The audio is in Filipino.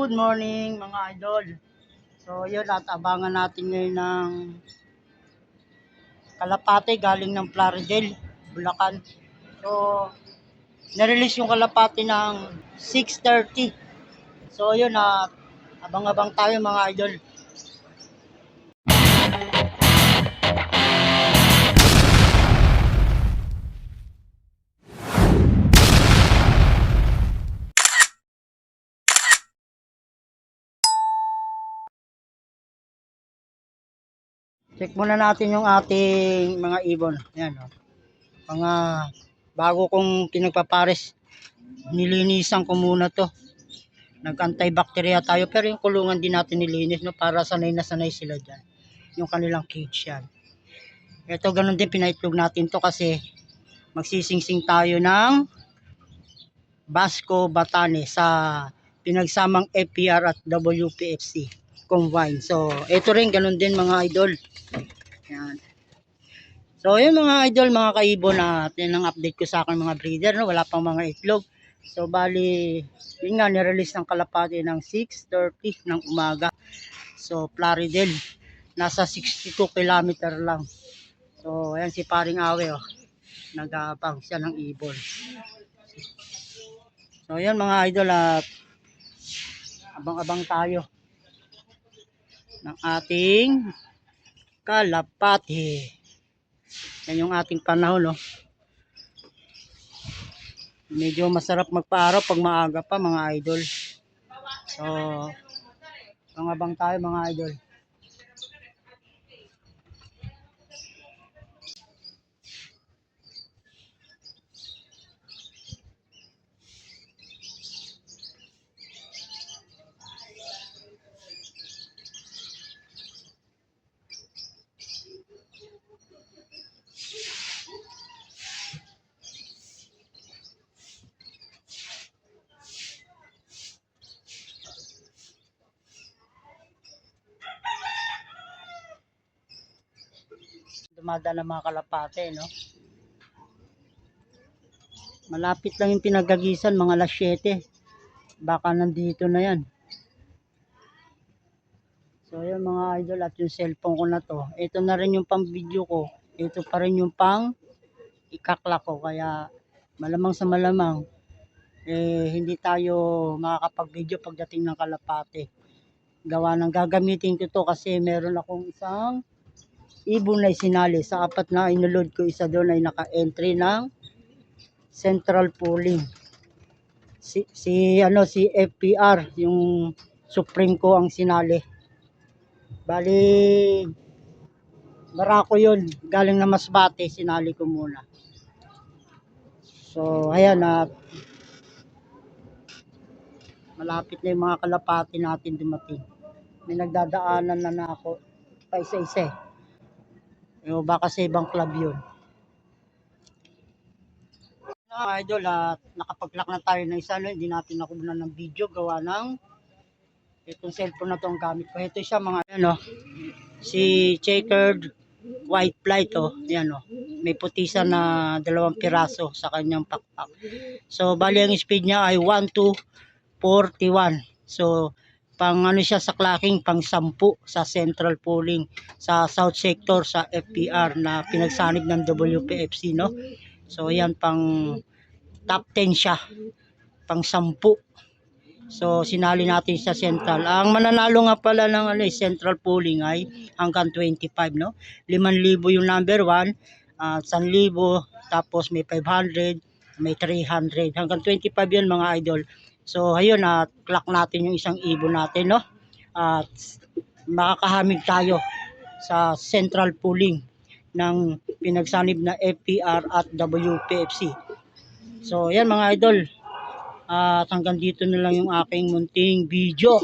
Good morning mga idol. So yun at abangan natin ngayon ng kalapate galing ng Plaridel, Bulacan. So na-release yung kalapate ng 6:30. So yun at abang-abang tayo mga idol. Check muna natin yung ating mga ibon. Ayan o. Mga bago kong pinagpapares. Nilinisan ko muna to. Nag-antibacteria tayo pero yung kulungan din natin nilinis no, para sanay na sanay sila dyan. Yung kanilang cage yan. Ito ganun din pinaitlog natin to kasi magsisingsing tayo ng Basco Batane sa pinagsamang FPR at WPFC combine. So ito rin ganun din mga idol. Yan. So yun mga idol, mga kaibon, at yan ang update ko sa akin mga breeder, no? Wala pang mga itlog. So bali, yun nga, nirelease ng kalapate ng 6:30 ng umaga. So Plaridel, nasa 62 kilometer lang. So ayan si paring Awe, oh. Nag-aabang siya ng ibon. So yan mga idol, at abang-abang tayo ng ating kalapate. Yan yung ating panahon, no? Medyo masarap magpaaraw pag maaga pa mga idol. So abang tayo mga idol. Dumadaan ang mga kalapate, no? Malapit lang yung pinagagisan, mga alas 7. Baka nandito na yan. So yun mga idol, at yung cellphone ko na to, ito na rin yung pang video ko, ito pa rin yung pang ikakla ko, kaya malamang sa malamang hindi tayo makakapag-video pagdating ng kalapate. Gawa ng gagamitin ko to kasi meron akong isang ibon na sinali. Sa apat na inulod ko, isa doon ay naka-entry ng central pooling. Si FPR, yung supreme ko ang sinali. Bali, barako yun. Galing na Masbate, sinali ko muna. So, ayan na. Malapit na yung mga kalapati natin dumating. May nagdadaanan na ako. Pa isa-isa eh. Baka sa ibang club yun. Idol, at nakapag-lock na tayo ng isa, hindi natin nakuha ng video gawa ng itong cellphone na itong gamit ko. Ito siya mga ano, si checkered white flight, oh. Yan, oh. May putisa na 2 piraso sa kanyang pakpak. So bali ang speed niya ay 1241. So pang ano siya sa clocking, pang 10 sa central pooling sa south sector sa FPR na pinagsanib ng WPFC, no? So yan, pang top 10 siya, pang 10. So sinali natin sa central. Ang mananalo nga pala ng central pooling ay hanggang 25, no? 5,000 yung number 1, 1,000, tapos may 500, may 300, hanggang 25 yun mga idol. So ayun, at clock natin yung isang ibon natin, no? At makakahamig tayo sa central pooling ng pinagsanib na FPR at WPFC. So yan mga idol, at hanggang dito na lang yung aking munting video.